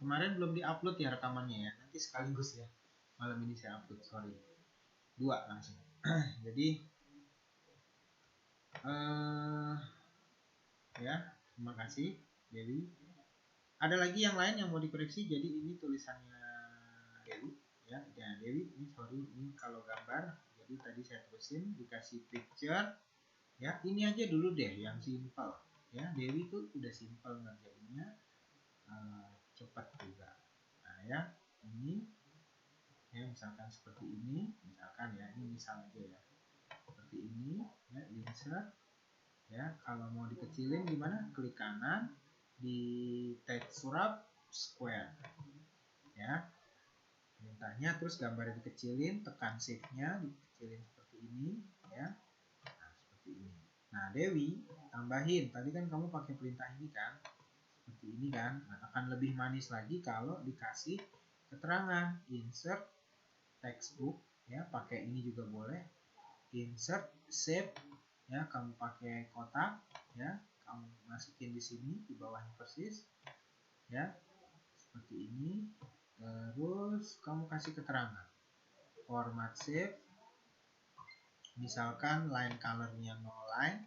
Kemarin belum diupload ya rekamannya ya. Nanti sekaligus ya. Malam ini saya upload, sorry. 2 langsung. Jadi ya, terima kasih Dewi. Ada lagi yang lain yang mau dikoreksi. Jadi ini tulisannya Dewi ya. Ya Dewi, ini sorry, ini kalau gambar. Jadi tadi saya terusin dikasih picture ya. Ini aja dulu deh yang simple ya. Dewi tuh udah simple ngerjainnya, cepat juga. Nah ya, ini ya misalkan seperti ini, misalkan ya, ini misal aja ya. Seperti ini ya, insert ya. Kalau mau dikecilin gimana? Klik kanan di text wrap square ya, perintahnya. Terus gambarnya dikecilin, tekan shift-nya, dikecilin seperti ini ya. Nah, seperti ini. Nah, Dewi tambahin, tadi kan kamu pakai perintah ini kan, seperti ini kan. Nah, akan lebih manis lagi kalau dikasih keterangan insert textbook ya, pakai ini juga boleh. Insert shape ya, kamu pakai kotak ya, kamu masukin di sini di bawahnya persis ya, seperti ini. Terus kamu kasih keterangan format shape, misalkan line colornya no line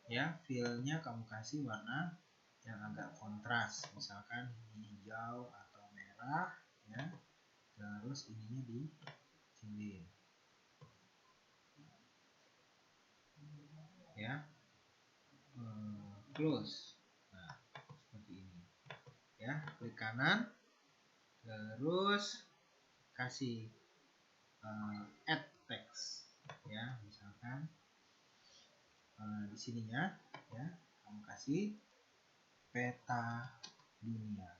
ya, fillnya kamu kasih warna yang agak kontras, misalkan hijau atau merah ya. Terus ininya dikecilin ya, close. Nah, seperti ini ya, klik kanan, terus kasih add text ya, misalkan di sininya ya, kamu kasih peta dunia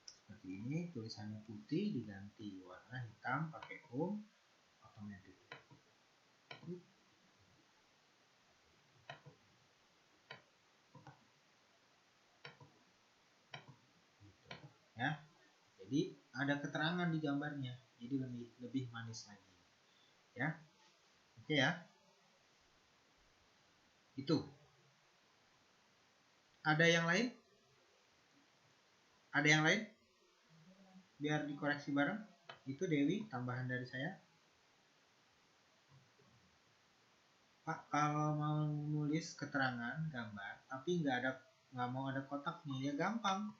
seperti ini. Tulisannya putih diganti warna hitam pakai home automatic ya. Jadi ada keterangan di gambarnya, jadi lebih manis lagi ya. Oke ya, itu. Ada yang lain? Ada yang lain? Biar dikoreksi bareng. Itu Dewi, tambahan dari saya. Pak, kalau mau nulis keterangan gambar tapi nggak mau ada kotaknya, ya gampang,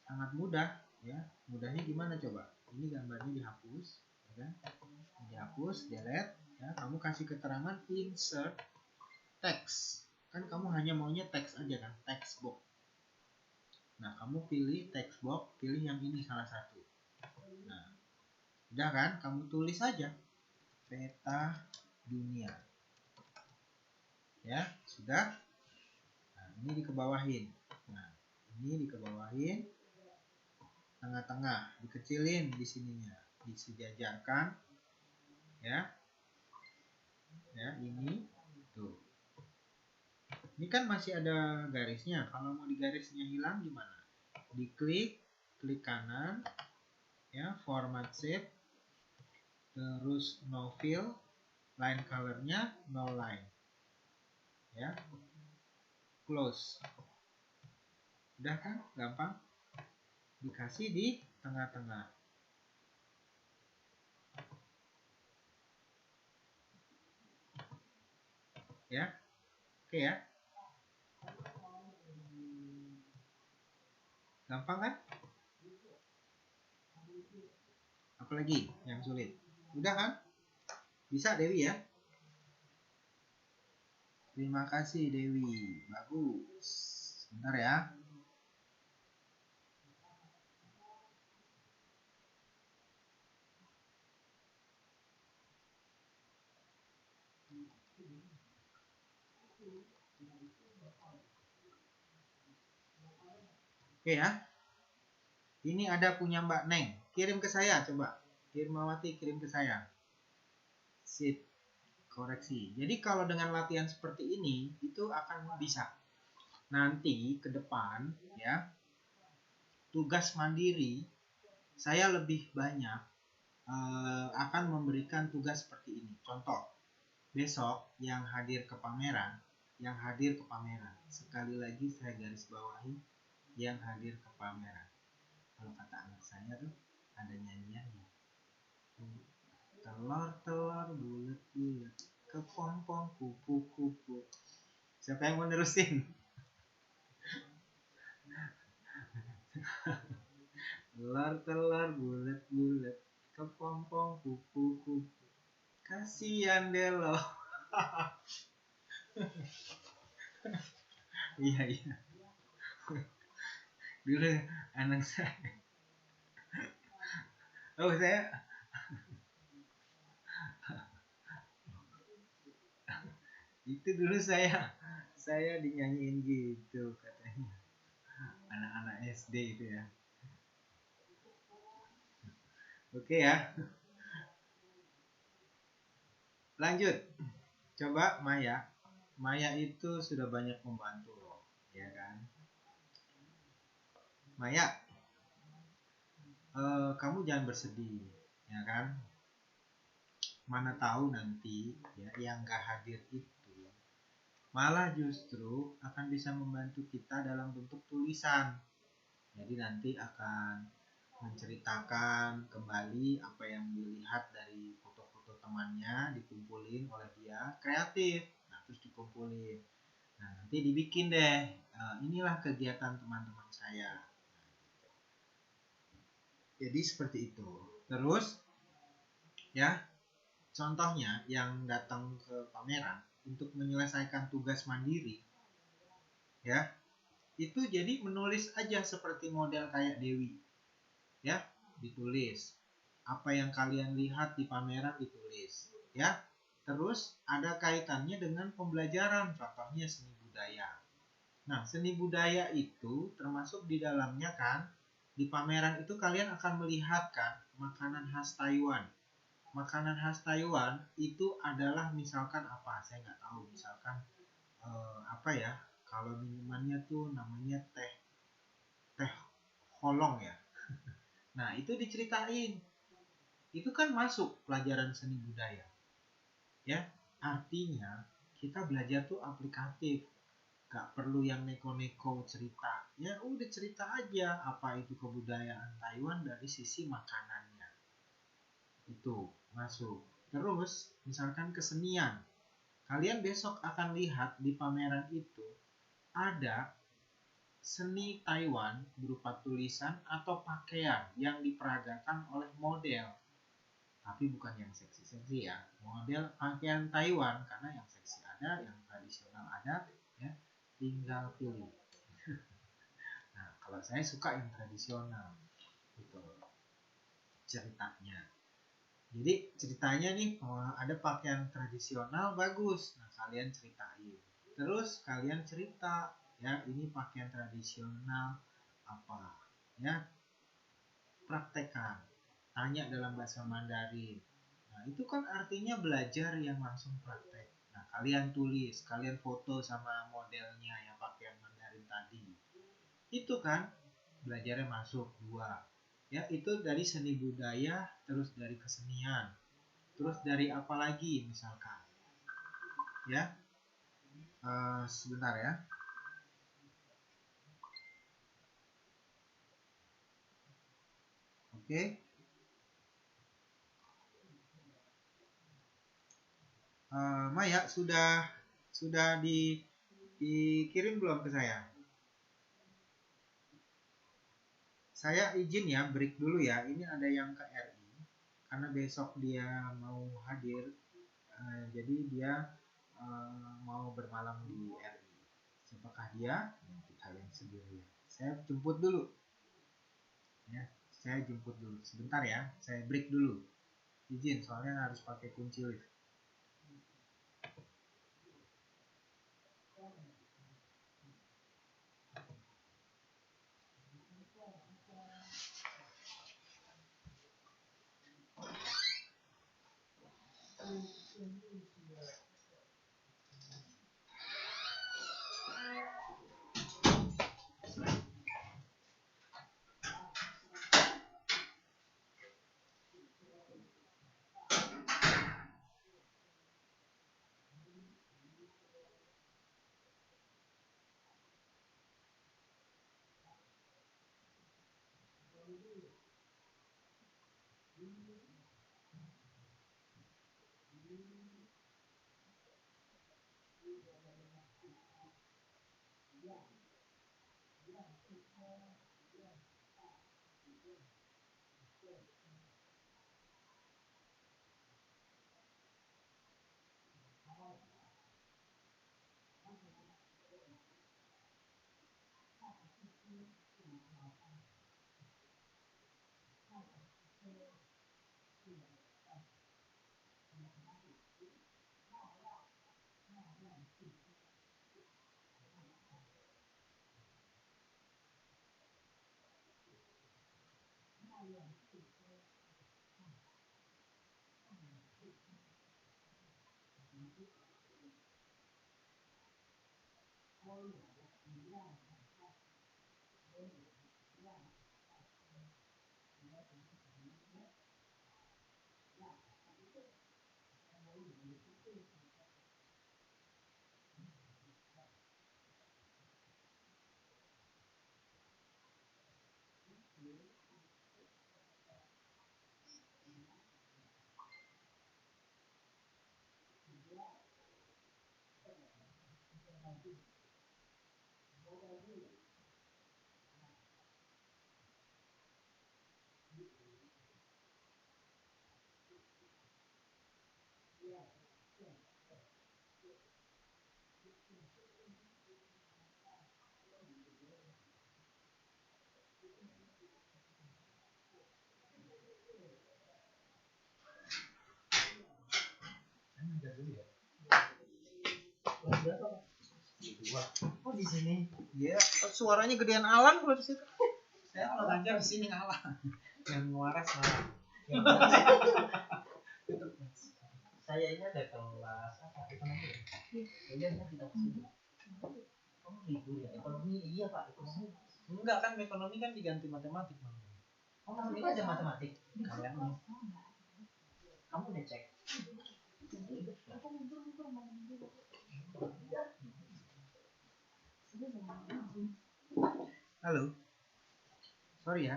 sangat mudah ya. Mudahnya gimana coba? Ini gambarnya dihapus ya kan? Dihapus, delete ya. Kamu kasih keterangan insert text, kan kamu hanya maunya teks aja kan, text box. Nah, kamu pilih text box, pilih yang ini salah satu. Nah, udah kan, kamu tulis aja peta dunia ya, sudah. Nah, ini dikebawahin. Nah, ini dikebawahin, tengah-tengah dikecilin, di sininya disejajarkan ya. Ya, ini tuh. Ini kan masih ada garisnya. Kalau mau di garisnya hilang gimana? Diklik, klik kanan ya, format shape, terus no fill, line colornya no line ya, close. Udah kan, gampang. Dikasih di tengah-tengah ya. Oke ya, gampang kan? Apalagi yang sulit? Udah kan? Bisa Dewi ya? Terima kasih Dewi, bagus. Bentar ya. Oke ya. Ini ada punya Mbak Neng. Kirim ke saya coba. Kirmawati kirim ke saya. Sip. Koreksi. Jadi kalau dengan latihan seperti ini itu akan bisa. Nanti ke depan ya, tugas mandiri saya lebih banyak akan memberikan tugas seperti ini. Contoh, besok yang hadir ke pameran, sekali lagi saya garis bawahi, yang hadir ke pameran. Kalau kata anak saya tuh ada nyanyiannya. Telur-telur bulat-bulat, kepompong kupu-kupu. Siapa yang mau nerusin? Telur-telur bulat-bulat, kepompong kupu-kupu. Kasihan deh lo. Iya. Dulu anak saya. Oh saya. Itu dulu saya dinyanyiin gitu katanya. Anak-anak SD itu ya. Oke ya. Lanjut. Coba Maya. Maya itu sudah banyak membantu loh, ya kan? Maya, kamu jangan bersedih, ya kan? Mana tahu nanti ya yang gak hadir itu malah justru akan bisa membantu kita dalam bentuk tulisan. Jadi nanti akan menceritakan kembali apa yang dilihat dari foto-foto temannya, dikumpulin oleh dia, kreatif. Nah, terus dikumpulin. Nah, nanti dibikin deh. Inilah kegiatan teman-teman saya. Jadi seperti itu. Terus ya, contohnya yang datang ke pameran untuk menyelesaikan tugas mandiri, ya, itu jadi menulis aja seperti model kayak Dewi, ya, ditulis. Apa yang kalian lihat di pameran ditulis, ya. Terus ada kaitannya dengan pembelajaran, contohnya seni budaya. Nah, seni budaya itu termasuk di dalamnya kan, di pameran itu kalian akan melihat kan makanan khas Taiwan. Makanan khas Taiwan itu adalah misalkan apa, saya nggak tahu, misalkan apa ya, kalau minumannya tuh namanya teh holong ya. Nah itu diceritain, itu kan masuk pelajaran seni budaya, ya. Artinya kita belajar tuh aplikatif, gak perlu yang neko-neko cerita, ya udah cerita aja apa itu kebudayaan Taiwan dari sisi makanannya, itu masuk. Terus misalkan kesenian, kalian besok akan lihat di pameran itu ada seni Taiwan berupa tulisan atau pakaian yang diperagakan oleh model. Tapi bukan yang seksi-seksi ya. Model pakaian Taiwan, karena yang seksi ada, yang tradisional ada, ya. Tinggal pilih. Nah, kalau saya suka yang tradisional. Gitu ceritanya. Jadi ceritanya nih, ada pakaian tradisional bagus. Nah, kalian ceritain. Terus kalian cerita, ya ini pakaian tradisional apa, ya praktekkan. Tanya dalam bahasa Mandarin. Nah, itu kan artinya belajar yang langsung praktek. Nah, kalian tulis, kalian foto sama modelnya yang pakaian Mandarin tadi. Itu kan belajarnya masuk dua. Ya, itu dari seni budaya, terus dari kesenian. Terus dari apa lagi misalkan? Ya, sebentar ya. Oke. Maya sudah dikirim belum ke saya? Saya izin ya break dulu ya. Ini ada yang ke RI karena besok dia mau hadir. Jadi dia mau bermalam di RI. Siapakah dia? Nanti kalian sendiri. Saya jemput dulu. Ya, saya jemput dulu. Sebentar ya. Saya break dulu. Izin soalnya harus pakai kunci lift. Oh di sini. Iya. Suaranya gedean Alan kalau di situ. Saya kalau ngajar di sini ngalah. Yang waras ngalah. Saya ini ada kelas apa itu namanya? Iya, kita kesini. Kamu libur ya? Ekonomi iya Pak, ekonomi. Enggak kan ekonomi kan diganti matematik namanya. Oh, ini aja matematik. Kayaknya. Kamu udah cek? Halo. Sorry ya.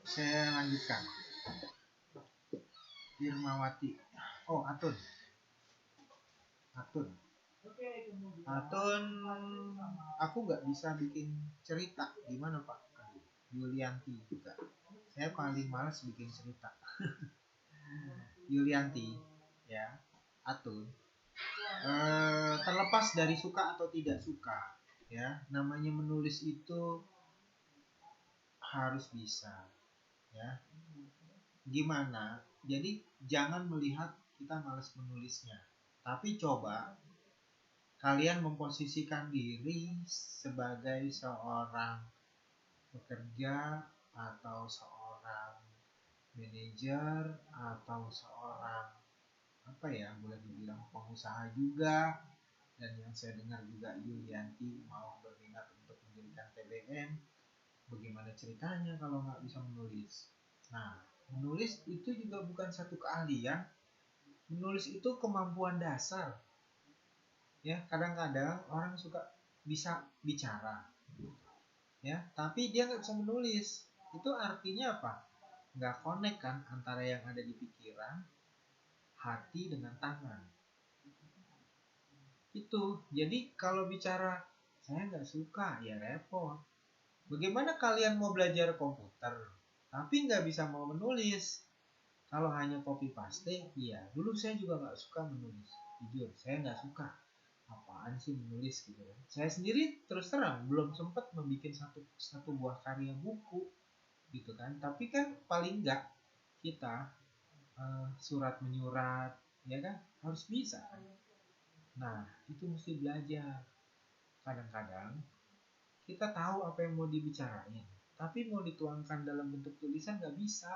Saya lanjutkan. Irmawati. Oh, Atun. Atun, aku nggak bisa bikin cerita. Gimana Pak? Yulianti juga. Saya paling males bikin cerita. Yulianti, ya, Atun. Terlepas dari suka atau tidak suka, ya, namanya menulis itu harus bisa, ya. Gimana? Jadi jangan melihat kita malas menulisnya, tapi coba kalian memposisikan diri sebagai seorang pekerja atau seorang manajer atau seorang apa ya, boleh dibilang pengusaha juga, dan yang saya dengar juga Yulianti mau berminat untuk mendirikan TBM. Bagaimana ceritanya kalau nggak bisa menulis? Nah, menulis itu juga bukan satu keahlian. Menulis itu kemampuan dasar. Ya, kadang-kadang orang suka bisa bicara, ya, tapi dia nggak bisa menulis. Itu artinya apa? Nggak connect kan antara yang ada di pikiran, hati dengan tangan. Itu. Jadi kalau bicara saya nggak suka, ya repot. Bagaimana kalian mau belajar komputer tapi nggak bisa mau menulis? Kalau hanya copy paste, iya. Dulu saya juga nggak suka menulis. Jujur, saya nggak suka. Apaan sih menulis gitu kan? Saya sendiri terus terang belum sempat membuat satu buah karya buku gitu kan. Tapi kan paling nggak kita surat menyurat, ya kan, harus bisa. Nah, itu mesti belajar. Kadang-kadang kita tahu apa yang mau dibicarain, tapi mau dituangkan dalam bentuk tulisan nggak bisa,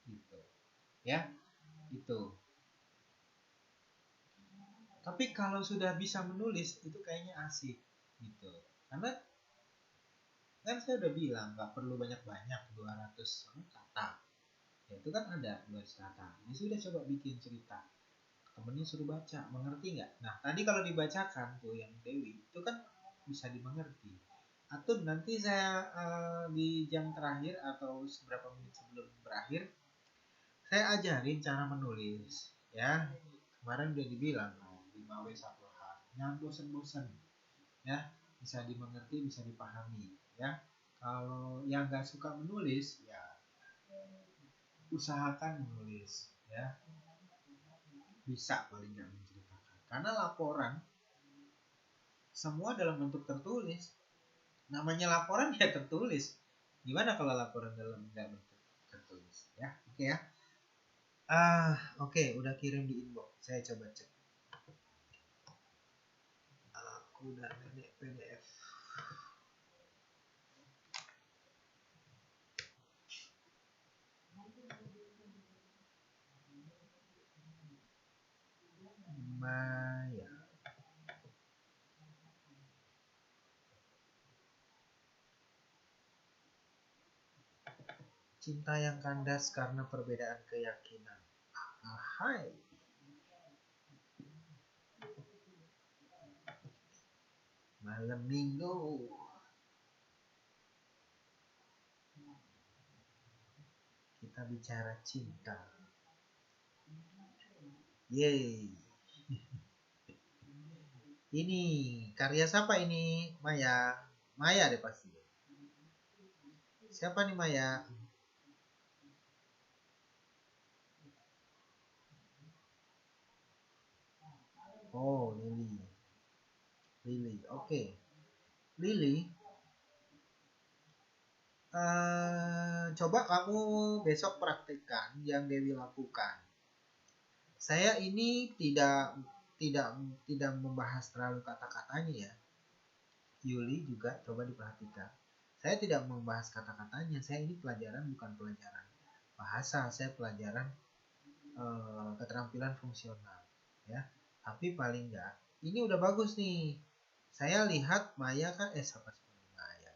gitu. Ya, itu. Tapi kalau sudah bisa menulis, itu kayaknya asik, gitu. Karena kan saya udah bilang nggak perlu banyak-banyak 200 kata. Ya, itu kan ada 200 kata. Ya sudah, coba bikin cerita. Temennya suruh baca, mengerti nggak? Nah, tadi kalau dibacakan tuh yang Dewi, itu kan bisa dimengerti. Atau nanti saya di jam terakhir atau beberapa menit sebelum berakhir, Saya ajarin cara menulis, ya. Kemarin udah dibilang 5W 1H, jangan bosen-bosen, ya. Bisa dimengerti, bisa dipahami, ya. Kalau yang nggak suka menulis, ya usahakan menulis, ya. Bisa paling nggak menceritakan. Karena laporan semua dalam bentuk tertulis. Namanya laporan ya tertulis. Gimana kalau laporan dalam nggak bentuk tertulis, ya? Oke ya. Oke, udah kirim di inbox. Saya coba cek. Aku udah nenek PDF. Maya. Cinta yang kandas karena perbedaan keyakinan. Hai. Malam minggu. Kita bicara cinta. Yeay. Ini karya siapa ini? Maya. Maya deh pasti. Siapa nih Maya? Oh, Lily. Lily, oke. Lily, coba kamu besok praktekkan yang Dewi lakukan. Saya ini tidak membahas terlalu kata-katanya ya. Yuli juga coba diperhatikan. Saya tidak membahas kata-katanya. Saya ini pelajaran bukan pelajaran bahasa. Saya pelajaran keterampilan fungsional, ya. Tapi paling enggak, ini udah bagus nih. Saya lihat Maya kan siapa sih Maya?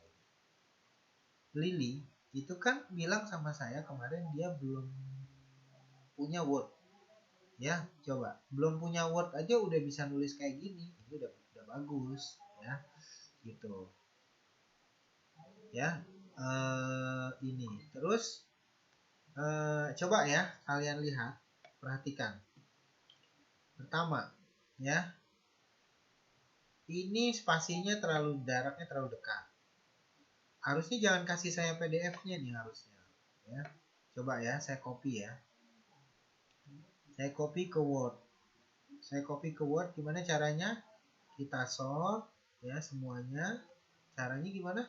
Lily itu kan bilang sama saya kemarin dia belum punya Word, ya. Coba belum punya Word aja udah bisa nulis kayak gini, itu udah bagus, ya, gitu, ya. Ini terus coba ya kalian lihat, perhatikan. Pertama, ya, ini spasinya jaraknya terlalu dekat. Harusnya jangan kasih saya PDF-nya nih harusnya, ya. Coba ya, saya copy ya. Saya copy ke Word. Gimana caranya? Kita sort ya semuanya. Caranya gimana?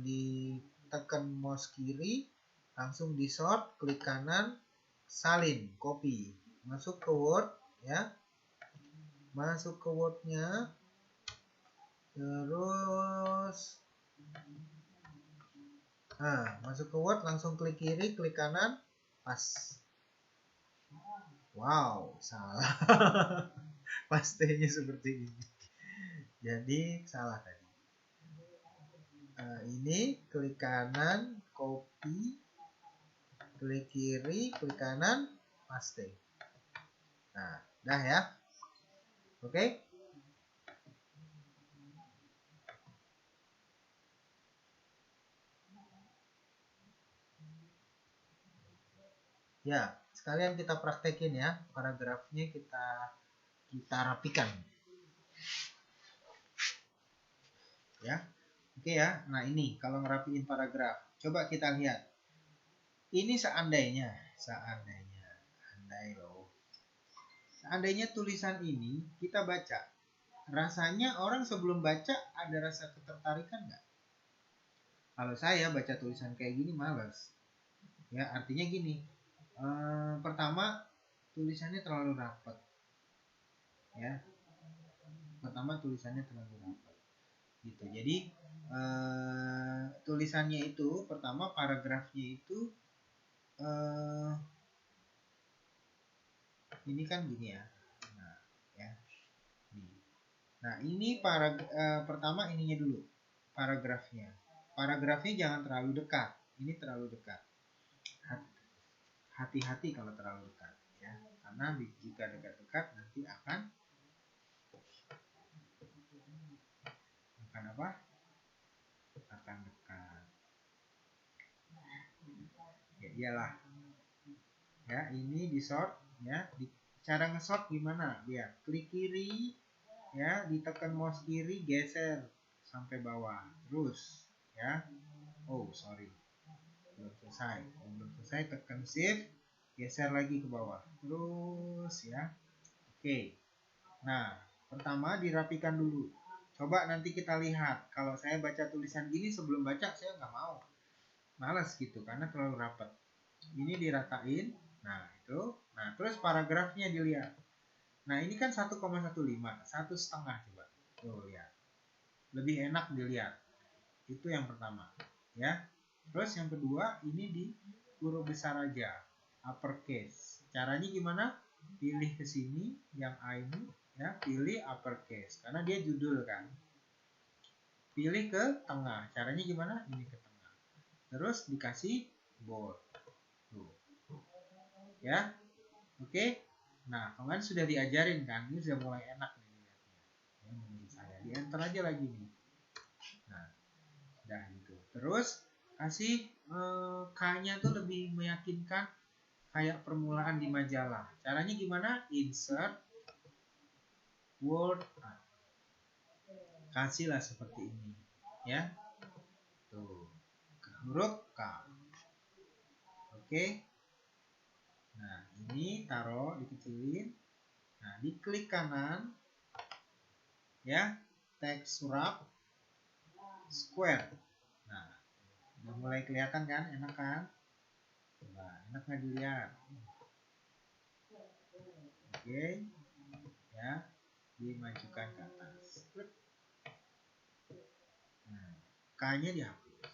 Ditekan mouse kiri, langsung di sort, klik kanan, salin, copy, masuk ke Word, ya. Masuk ke Word-nya. Terus masuk ke Word, langsung klik kiri, klik kanan, pas. Wow, salah. Pastenya seperti ini. Jadi salah tadi. Ini klik kanan, copy, klik kiri, klik kanan, paste. Nah, dah ya. Oke. Ya, sekalian kita praktekin ya. Paragrafnya kita rapikan. Ya. Oke ya. Nah, ini kalau ngerapiin paragraf. Coba kita lihat. Ini seandainya, andai loh. Seandainya tulisan ini kita baca, rasanya orang sebelum baca ada rasa ketertarikan nggak? Kalau saya baca tulisan kayak gini males. Ya, artinya gini. Pertama, tulisannya terlalu rapat. Ya. Pertama, tulisannya terlalu rapat. Gitu. Jadi, tulisannya itu pertama paragrafnya itu ini kan gini ya. Nah, ya. Nah, ini pertama ininya dulu. Paragrafnya. Paragrafnya jangan terlalu dekat. Ini terlalu dekat. Hati-hati kalau terlalu dekat, ya. Karena jika dekat-dekat nanti akan apa? Akan dekat. Ya iyalah. Ya, ini di sort ya. Cara nge-sort gimana? Lihat, klik kiri ya, ditekan mouse kiri, geser sampai bawah. Terus ya. Oh, sorry. Belum selesai, tekan shift, geser lagi ke bawah. Terus ya. Oke. Nah, pertama dirapikan dulu. Coba nanti kita lihat. Kalau saya baca tulisan gini sebelum baca saya nggak mau. Males gitu karena terlalu rapat. Ini diratain. Nah, itu. Nah, terus paragrafnya dilihat. Nah, ini kan 1,15, 1,5 coba. Tuh, lihat. Lebih enak dilihat. Itu yang pertama, ya. Terus yang kedua, ini di huruf besar aja, uppercase. Caranya gimana? Pilih ke sini yang A ini, ya, pilih uppercase karena dia judul kan. Pilih ke tengah. Caranya gimana? Ini ke tengah. Terus dikasih bold. Tuh. Ya. Oke. Nah, kemarin sudah diajarin kan? Ini sudah mulai enak nih lihatnya. Ya, menurut saya. Di enter aja lagi nih. Nah, udah gitu. Terus kasih K-nya tuh lebih meyakinkan kayak permulaan di majalah. Caranya gimana? Insert word. Kasihlah seperti ini, ya. Tuh, huruf K. Oke. Nah, ini taruh dikecilin. Nah, diklik kanan, ya. Teks wrap square. Nah, udah mulai kelihatan kan? Enak kan? Coba, enak nggak dilihat? Oke, ya, dimajukan ke atas. Nah, K-nya dihapus,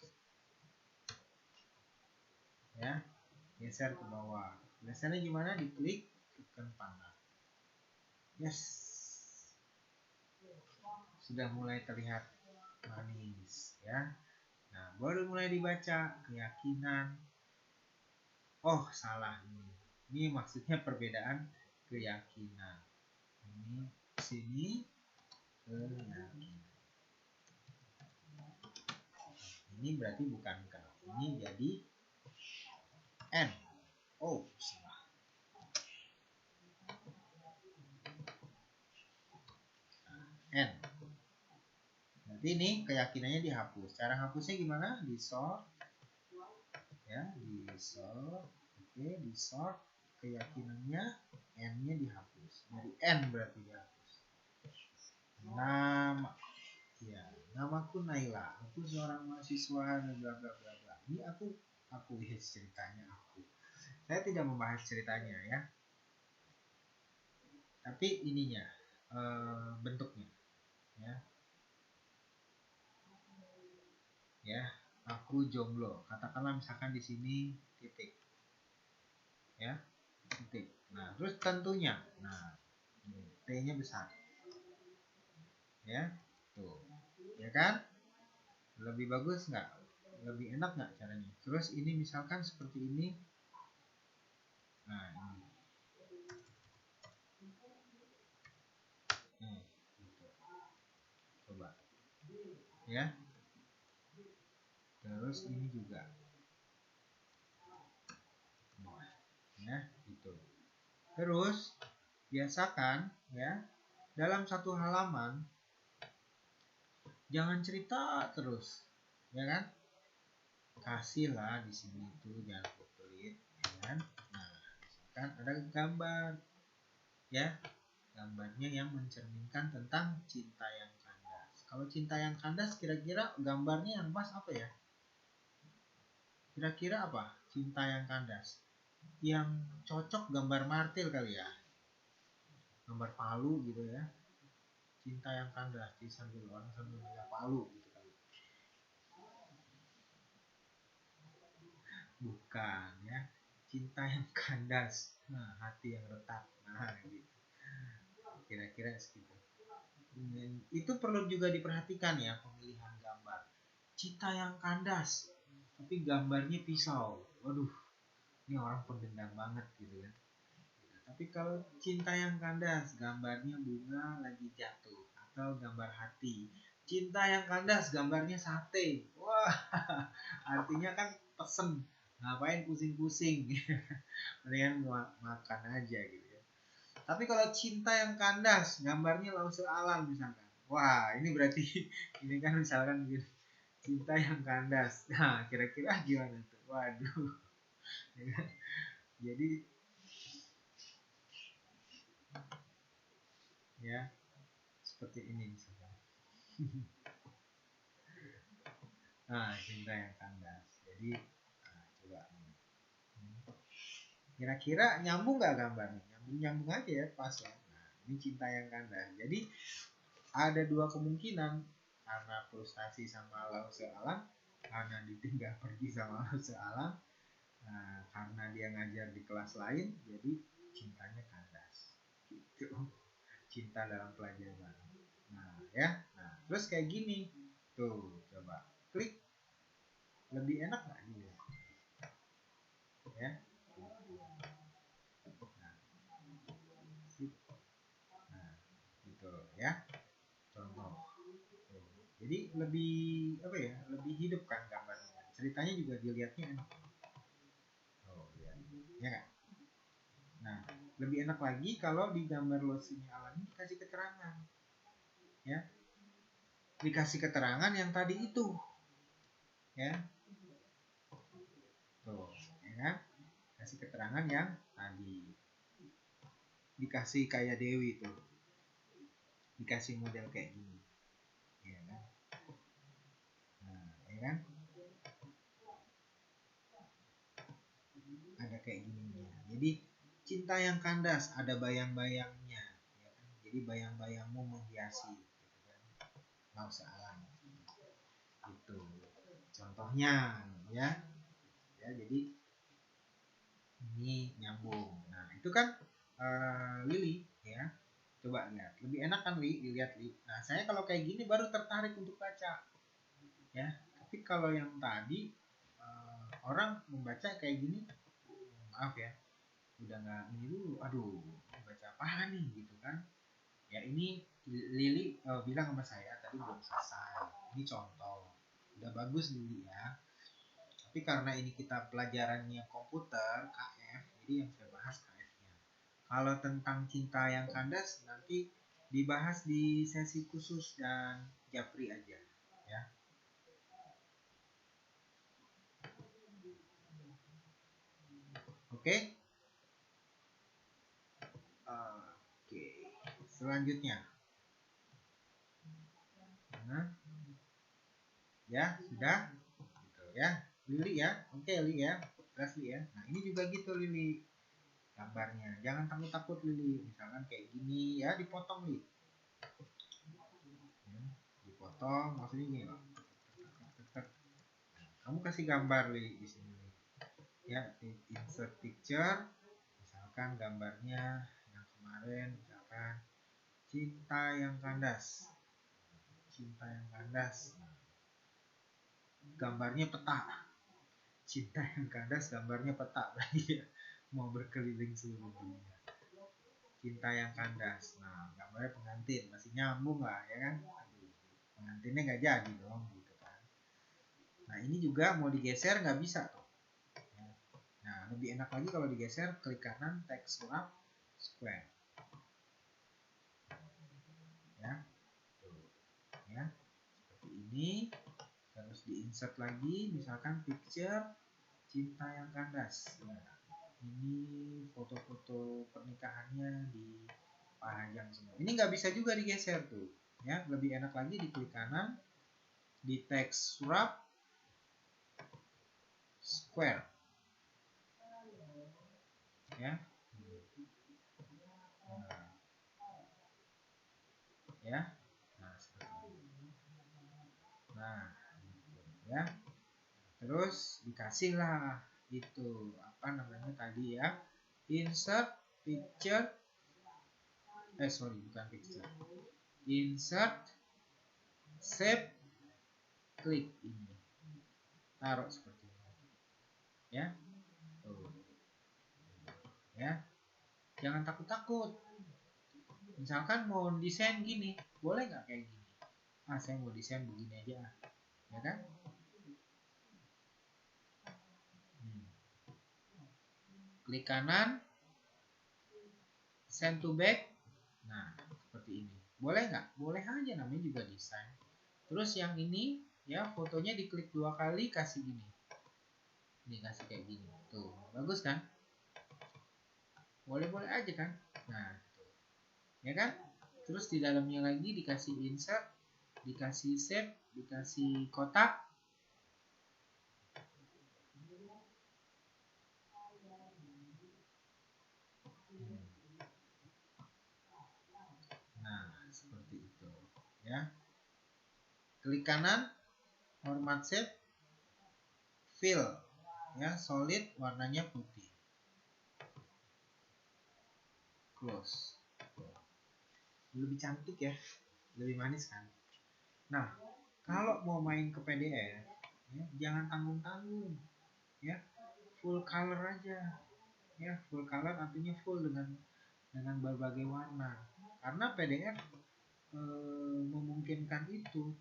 ya, geser ke bawah. Gesernya gimana? Diklik, tekan panah. Yes, sudah mulai terlihat manis, ya. Nah, baru mulai dibaca keyakinan. Oh, salah ini. Ini maksudnya perbedaan keyakinan. Ini sini keyakinan. Ini berarti bukan K. Ini jadi N. Oh, salah. N. Berarti ini keyakinannya dihapus. Cara hapusnya gimana? Di sort. Ya, di sort. Oke, di sort. Keyakinannya N-nya dihapus. Dari N berarti dihapus. Nama. Ya, namaku Naila. Aku seorang mahasiswa bla bla bla bla. Ini aku ya ceritanya aku. Saya tidak membahas ceritanya ya. Tapi ininya bentuknya ya. Ya, aku jomblo. Katakanlah misalkan di sini titik. Ya, titik. Nah, terus tentunya. Nah, T-nya besar. Ya, tuh. Ya kan? Lebih bagus nggak? Lebih enak nggak caranya? Terus ini misalkan seperti ini. Nah, ini. Gitu. Coba. Ya. Terus ini juga. Nah, ya, gitu. Terus biasakan ya, dalam satu halaman jangan cerita terus, ya kan? Kasihlah di sini tuh jangan pelit, ya kan? Nah, misalkan ada gambar, ya, gambarnya yang mencerminkan tentang cinta yang kandas. Kalau cinta yang kandas, kira-kira gambarnya yang pas apa ya? Kira-kira apa? Cinta yang kandas. Yang cocok gambar martil kali ya, gambar palu gitu ya. Cinta yang kandas di sambil orang sambil megang palu gitu kali. Bukan ya, cinta yang kandas. Nah, hati yang retak. Nah, gitu. Kira-kira segitu. Itu perlu juga diperhatikan ya pemilihan gambar. Cinta yang kandas, tapi gambarnya pisau. Waduh, ini orang pendendam banget gitu kan. Tapi kalau cinta yang kandas, gambarnya bunga lagi jatuh atau gambar hati. Cinta yang kandas, gambarnya sate. Wah, artinya kan pesen. ngapain pusing-pusing. Mendingan makan aja gitu ya. Tapi kalau cinta yang kandas, gambarnya lause alam misalkan. Wah, ini berarti ini kan misalkan gitu, cinta yang kandas. Nah, kira-kira gimana tuh? Waduh. Jadi ya seperti ini misalkan. Nah, cinta yang kandas. Jadi coba kira-kira nyambung nggak gambarnya? Nyambung aja ya, pas ya. Nah, ini cinta yang kandas. Jadi ada dua kemungkinan, karena frustasi sama lause alam, karena ditinggal pergi sama lause alam, nah, karena dia ngajar di kelas lain, jadi cintanya kandas. Gitu. Cinta dalam pelajaran. Nah, ya. Nah, terus kayak gini. Tuh, coba klik. Lebih enak nggak nih? Ya. Nah, gitu ya. Contoh. Tuh. Jadi lebih apa ya? Lebih hidup kan gambarnya. Ceritanya juga dilihatnya enak. Oh, ya. Ya kan? Nah, lebih enak lagi kalau di gambar losinya alam ini dikasih keterangan. Ya. Dikasih keterangan yang tadi itu. Ya. Tuh, ya kan? Kasih keterangan yang tadi. Dikasih kayak Dewi tuh. Dikasih model kayak gini. Ya kan? Nah, ya kan? Ada kayak gininya. Jadi cinta yang kandas ada bayang-bayangnya, ya kan? Jadi bayang-bayangmu menghiasi, gitu kan? Mau sealam. Itu contohnya, ya. Ya, jadi ini nyambung. Nah, itu kan Lili, ya. Coba lihat, lebih enak kan dilihat Li. Nah, saya kalau kayak gini baru tertarik untuk baca, ya. Tapi kalau yang tadi orang membaca kayak gini, maaf ya, udah nggak ini dulu, aduh, baca apa nih gitu kan. Ya ini Lili bilang sama saya tadi belum selesai. Ini contoh, udah bagus Lili ya. Tapi karena ini kita pelajarannya komputer KF, jadi yang saya bahas KF-nya. Kalau tentang cinta yang kandas nanti dibahas di sesi khusus dan Japri aja, ya. Oke. Oke. Selanjutnya. Nah, ya sudah, gitu ya. Lili ya, oke Lili ya, Lili ya. Nah ini juga gitu Lili gambarnya. Jangan takut-takut Lili. Misalkan kayak gini ya, dipotong Lili. Ya, dipotong, maksudnya gini loh. Kamu kasih gambar Lili di sini. Ya, insert picture. Misalkan gambarnya yang kemarin, misalkan cinta yang kandas. Cinta yang kandas. Gambarnya peta. Cinta yang kandas gambarnya peta lagi ya. Mau berkeliling seluruh dunia. Cinta yang kandas. Nah, gambarnya pengantin masih nyambung lah ya kan. Pengantinnya nggak jadi dong gitu kan. Nah ini juga mau digeser nggak bisa tuh. Nah lebih enak lagi kalau digeser, klik kanan text wrap square. Ya, tuh, ya seperti ini. Terus diinsert lagi, misalkan picture cinta yang kandas. Nah, ini foto-foto pernikahannya di dipajang semua. Ini nggak bisa juga digeser tuh, ya. Lebih enak lagi di klik kanan, di text wrap square, ya. Nah, ya. Nah, seperti ini. Nah, gitu, ya. Terus dikasihlah itu apa namanya tadi ya, insert picture, sorry bukan picture, insert save klik, ini taruh seperti ini ya. Tuh, ya, jangan takut-takut. Misalkan mau desain gini, boleh nggak kayak gini? Ah, saya mau desain begini aja, ya kan? Klik kanan, send to back. Nah, seperti ini. Boleh nggak? Boleh aja, namanya juga desain. Terus yang ini, ya fotonya diklik 2 kali, kasih gini. Ini kasih kayak gini. Tuh, bagus kan? Boleh-boleh aja kan? Nah, tuh. Ya kan? Terus di dalamnya lagi dikasih insert, dikasih save, dikasih kotak. Nah, seperti itu. Ya. Klik kanan, format save, fill. Ya, solid, warnanya putih. Close. Lebih cantik ya, lebih manis kan. Nah, kalau mau main ke PDF, ya, jangan tanggung-tanggung, ya, full color aja, ya, full color artinya full dengan berbagai warna, karena PDF memungkinkan itu,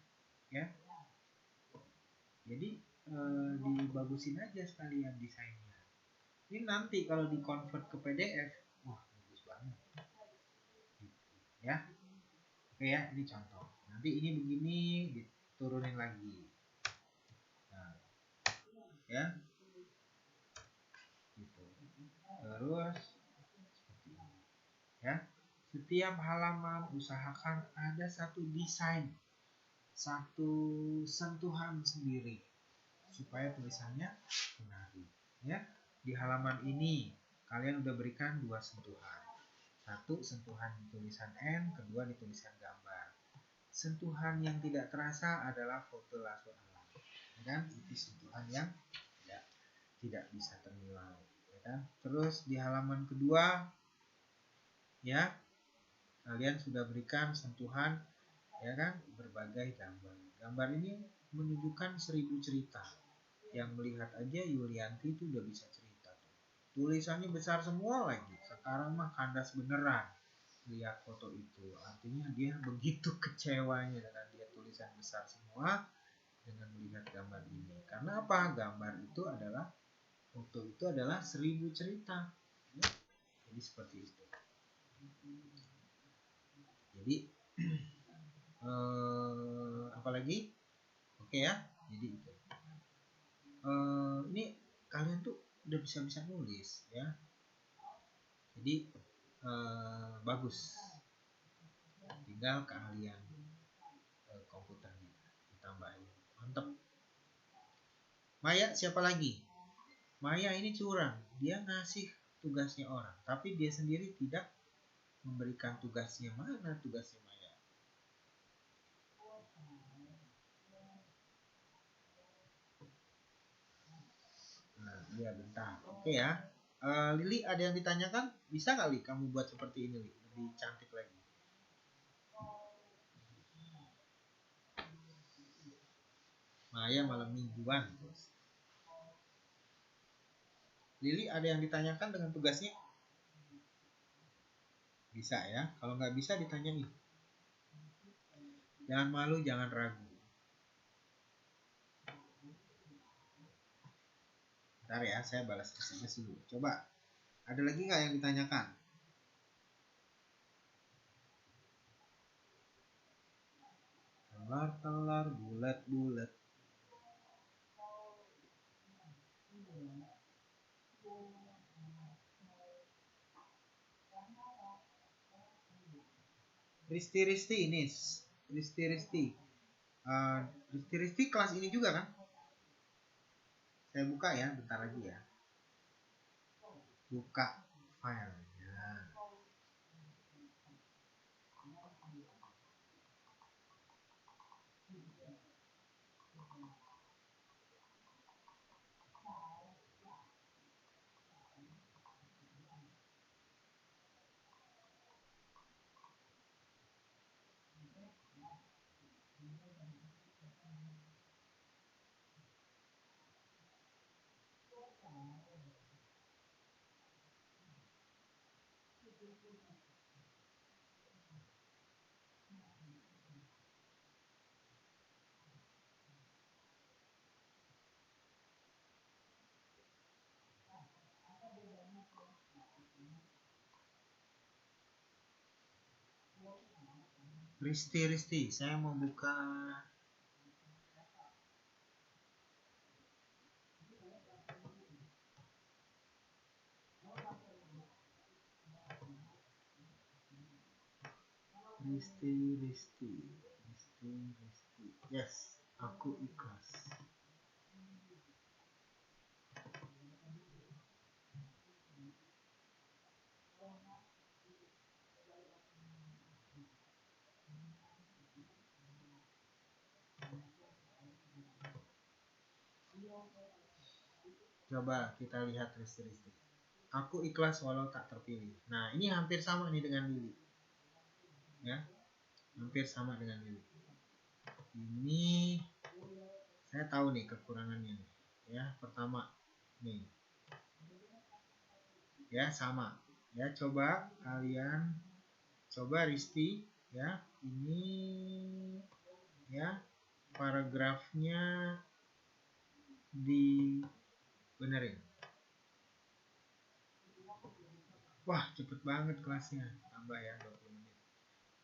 ya. Jadi dibagusin aja sekalian desainnya. Ini nanti kalau di convert ke PDF, wah bagus banget, ya. Oke ya, ini contoh. Nanti ini begini diturunin lagi. Nah, ya. Gitu. Terus seperti ini. Ya. Setiap halaman usahakan ada satu desain, satu sentuhan sendiri supaya tulisannya menarik. Ya. Di halaman ini kalian udah berikan 2 sentuhan. Satu sentuhan di tulisan N, kedua di tulisan gambar. Sentuhan yang tidak terasa adalah foto lasu alam, ya kan? Itu sentuhan yang tidak bisa ternilai, ya kan? Terus di halaman kedua, ya, kalian sudah berikan sentuhan, ya kan? Berbagai gambar. Gambar ini menunjukkan 1000 cerita. Yang melihat aja Yulianti itu udah bisa cerita tuh. Tulisannya besar semua lagi. Sekarang mah kandas beneran. Lihat foto itu, artinya dia begitu kecewanya dengan dia tulisan besar semua dengan melihat gambar ini. Karena apa? Gambar itu adalah, foto itu adalah 1000 cerita, ya. Jadi seperti itu. Jadi apalagi? Oke ya. Jadi itu. Ini kalian tuh udah bisa nulis, ya. Jadi bagus. Tinggal keahlian komputernya ditambahin. Mantap. Maya siapa lagi? Maya ini curang. Dia ngasih tugasnya orang, tapi dia sendiri tidak memberikan tugasnya. Mana tugasnya Maya? Nah, ya bentar. Oke ya. Lili ada yang ditanyakan? Bisa kali kamu buat seperti ini, Lili? Lebih cantik lagi. Maya malam mingguan. Lili ada yang ditanyakan dengan tugasnya? Bisa ya. Kalau nggak bisa ditanyain. Jangan malu, jangan ragu. Bentar ya, saya balas SMS dulu. Coba, ada lagi nggak yang ditanyakan? Telur bulat-bulat. Risti ini. Risti. Risti kelas ini juga kan? Saya buka ya, bentar lagi ya. Buka filenya. Risti, saya mau buka Risti. Yes, aku ikhlas. Coba kita lihat Risti. Aku ikhlas walau tak terpilih. Nah, ini hampir sama nih dengan Lili. Ya, hampir sama dengan Lili. Ini saya tahu nih kekurangannya nih. Ya, pertama nih. Ya, sama. Ya, coba kalian coba Risti ya. Ini ya paragrafnya dibenerin. Wah, cepet banget kelasnya. Tambah ya 20 menit.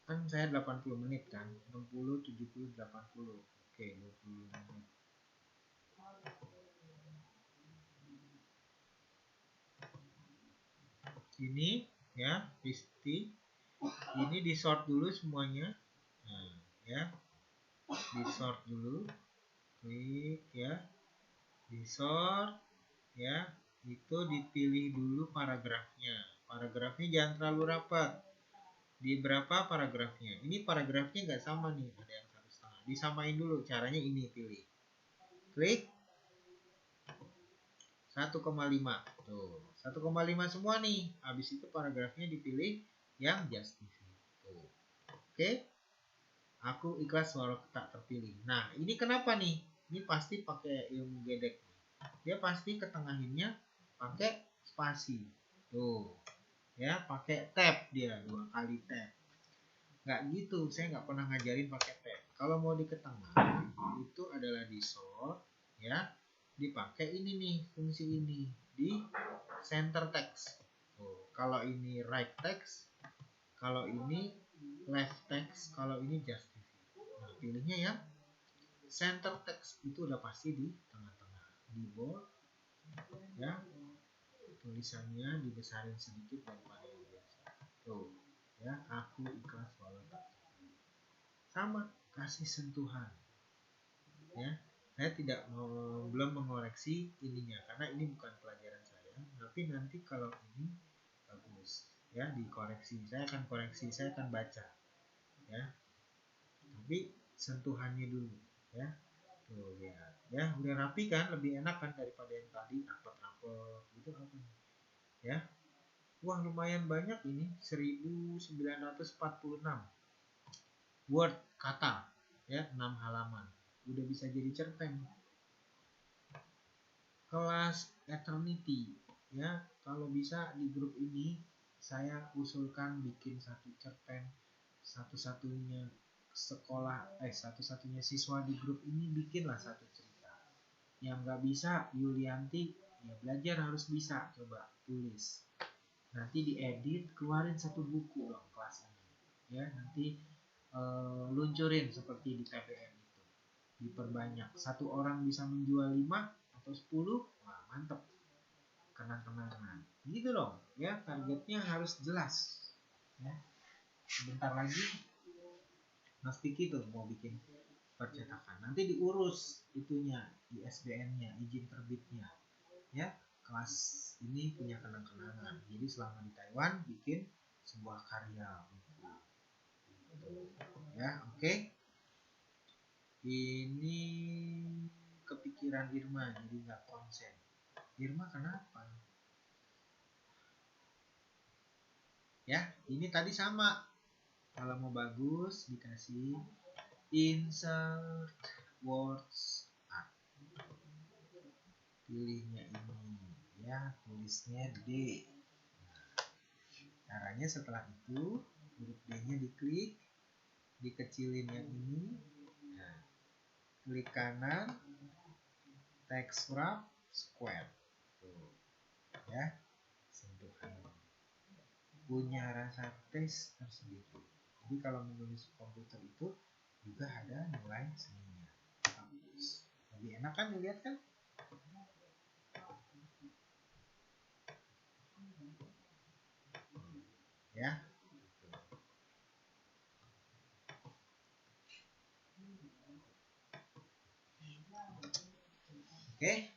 Kan saya 80 menit kan. 60, 70, 80. Oke, 20 menit. Ini ya, Risti. Ini di sort dulu semuanya. Nah, ya. Di sort dulu. Klik ya. Di sort ya. Itu dipilih dulu paragrafnya. Paragrafnya jangan terlalu rapat. Di berapa paragrafnya? Ini paragrafnya nggak sama nih, ada yang 1,5. Disamain dulu. Caranya ini pilih. Klik 1,5. Tuh, 1,5 semua nih. Habis itu paragrafnya dipilih yang justify. Tuh. Oke. Aku ikhlas walau tak terpilih. Nah, ini kenapa nih? Ini pasti pakai ilmu gedek. Dia pasti ketengahinnya pakai spasi. Tuh. Ya, pakai tab dia, 2 kali tab. Nggak gitu, saya nggak pernah ngajarin pakai tab. Kalau mau di tengah, itu adalah di sort, ya, dipakai ini nih, fungsi ini, di center text. Tuh, kalau ini right text, kalau ini left text, kalau ini justify. Nah, pilihnya yang center text, itu udah pasti di tengah-tengah. Di bold, ya, tulisannya dibesarin sedikit daripada yang biasa. Tuh, ya, aku ikhlas walau tak sama, kasih sentuhan. Ya, saya tidak belum mengoreksi ininya karena ini bukan pelajaran saya, tapi nanti kalau ini bagus ya dikoreksi, saya akan koreksi, saya akan baca ya, tapi sentuhannya dulu ya. Tuh lihat ya, udah rapi kan, lebih enak kan daripada yang tadi rapet-rapet gitu apa nih ya. Wah, lumayan banyak ini, 1946 word kata ya, 6 halaman udah bisa jadi cerpen. Kelas eternity ya, kalau bisa di grup ini saya usulkan bikin satu cerpen. Satu-satunya sekolah satu-satunya siswa di grup ini bikinlah satu cerita. Yang nggak bisa, Yulianti ya belajar harus bisa, coba tulis, nanti diedit, keluarin satu buku dong kelas ini ya. Nanti luncurin seperti di TPM itu, diperbanyak, satu orang bisa menjual 5 atau 10, wah mantep, kenang-kenangan gitu dong ya. Targetnya harus jelas ya. Sebentar lagi Mas Piki tuh mau bikin percetakan, nanti diurus itunya, ISBN-nya, izin terbitnya ya. Kelas ini punya kenang-kenangan, jadi selama di Taiwan bikin sebuah karya buku ya. Oke. Ini kepikiran Irma jadi nggak konsen. Irma kenapa ya? Ini tadi sama, kalau mau bagus dikasih insert words art, pilihnya ini ya, tulisnya D. Caranya setelah itu huruf D nya diklik, dikecilin yang ini. Nah, klik kanan, text wrap square. Tuh ya, sentuhan punya rasa taste tersendiri. Jadi kalau menulis komputer itu juga ada nilai seninya. Lebih enak kan dilihat kan? Ya. Oke.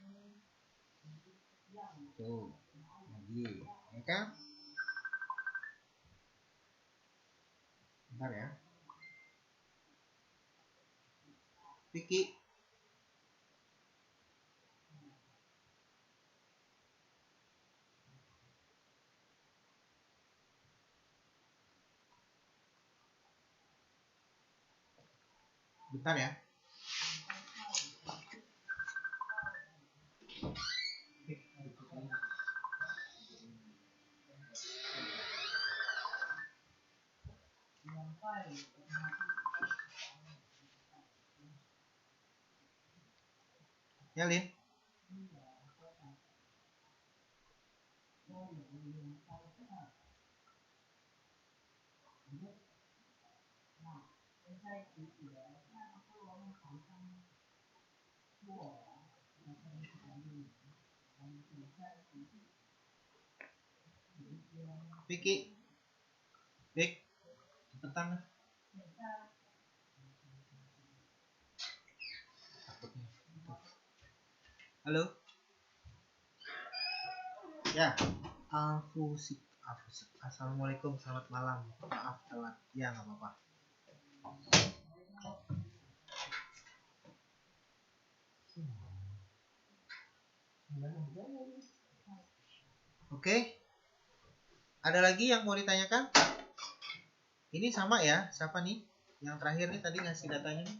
Tuh. Lagi, ya kan? Bentar ya. Vicky. Bentar ya. Ya, Lin. Vicky. Vic. Cepetan. Halo. Ya. Afusik. Assalamualaikum, selamat malam. Maaf telat. Ya, nggak apa-apa. Oke. Ada lagi yang mau ditanyakan? Ini sama ya, siapa nih? Yang terakhir nih tadi ngasih datanya nih.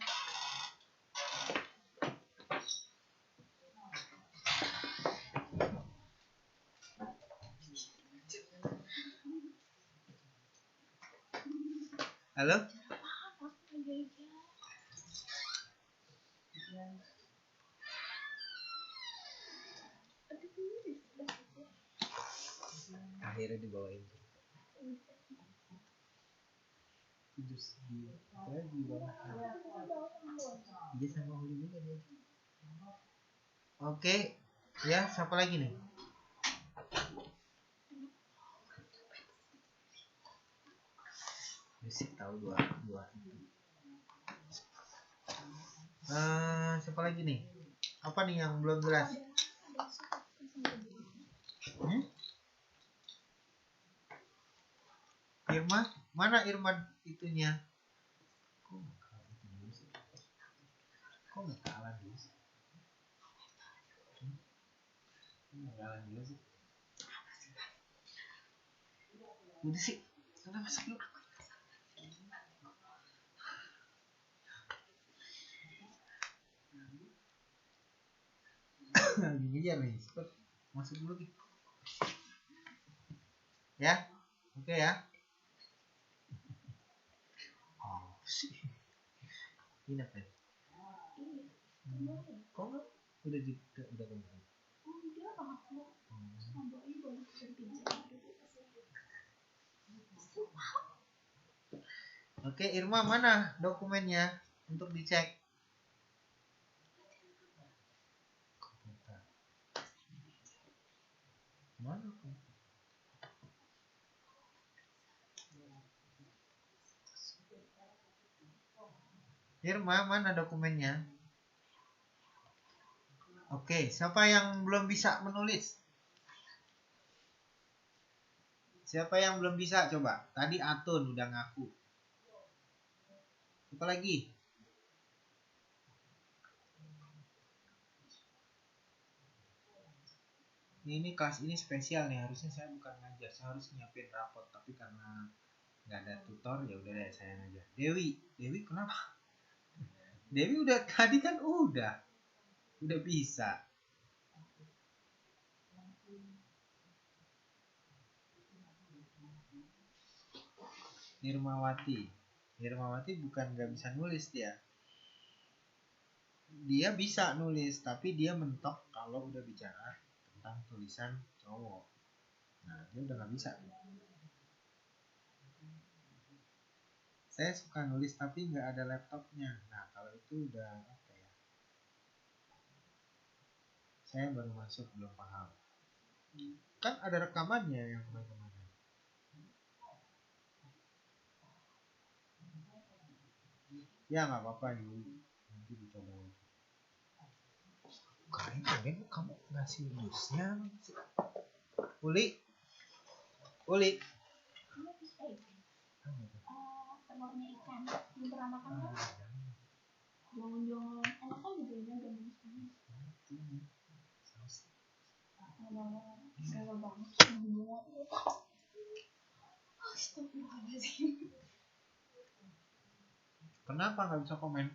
Halo? Akhirnya dibawain. Terus dia di bawah. Dia sama Huli juga dia. Oke, ya siapa lagi nih? Basic tahu dua. Siapa lagi nih? Apa nih yang belum jelas? Irma, mana Irma itunya? Kok nggak kalah dulu sih? Udah sih, udah masuk dulu. Lagi ngejar nih, cepet masuk dulu gitu. Ya, oke ya. Oh sih, ini apa ya? Kok nggak? Udah kembali. Oke, Irma mana dokumennya untuk dicek? Mana? Irma mana dokumennya? Oke, siapa yang belum bisa menulis? Siapa yang belum bisa coba? Tadi Atun udah ngaku. Apa lagi? Ini kelas ini spesial nih, harusnya saya bukan ngajar, saya harus nyiapin rapot, tapi karena nggak ada tutor ya udah deh saya ngajar. Dewi kenapa? Dewi udah tadi kan udah bisa. Nirmawati bukan nggak bisa nulis dia bisa nulis tapi dia mentok kalau udah bicara tentang tulisan cowok. Nah dia udah nggak bisa. Saya suka nulis tapi nggak ada laptopnya. Nah kalau itu udah apa ya? Saya baru masuk belum paham. Kan ada rekamannya yang kemana-mana. Ya nggak apa-apa Yuli. Nanti dicoba lagi. Kemarin kamu ngasih jusnya. Uli. Uli. Telurnya ikan belum pernah makan kan? Jongon-jongon enak kan juga ya jongon-jongon. Gagal banget semua. Astagfirullahaladzim. Kenapa nggak bisa komen?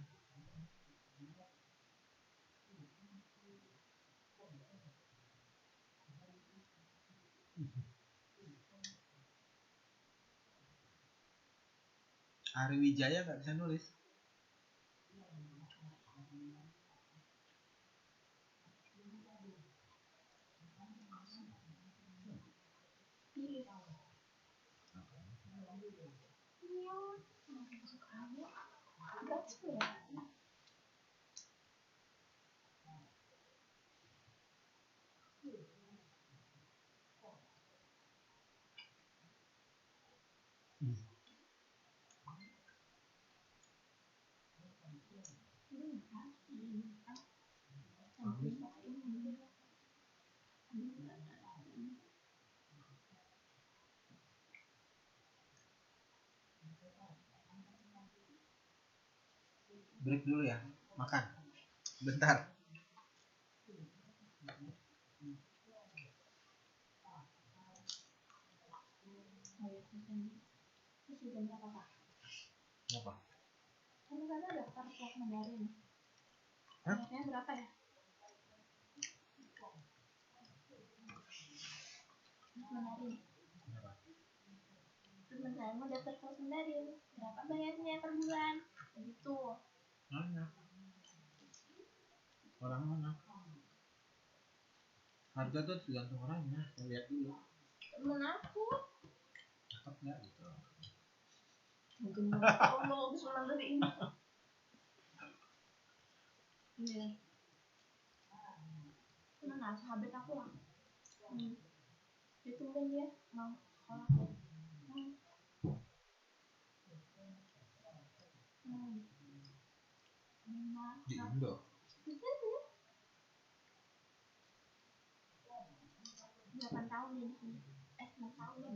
Ari Wijaya nggak bisa nulis. Break dulu ya, makan. Bentar. Apa? Kamu kan ada daftar kelas Mandarin. Hah? Harganya berapa ya? Mandarin. Teman saya mau daftar kelas Mandarin. Berapa bayarnya per bulan? Begitu. Mana? Orang mana? Harga tuh tergantung orangnya. Saya lihat dulu. Temen aku. Cakep nggak gitu? Mungkin tahu lo bisa Mandarin. Iya. Mana sahabat aku lah. Itu kan dia mau sekolah. Di Indo. 8 tahun di sini. 9 tahun ya.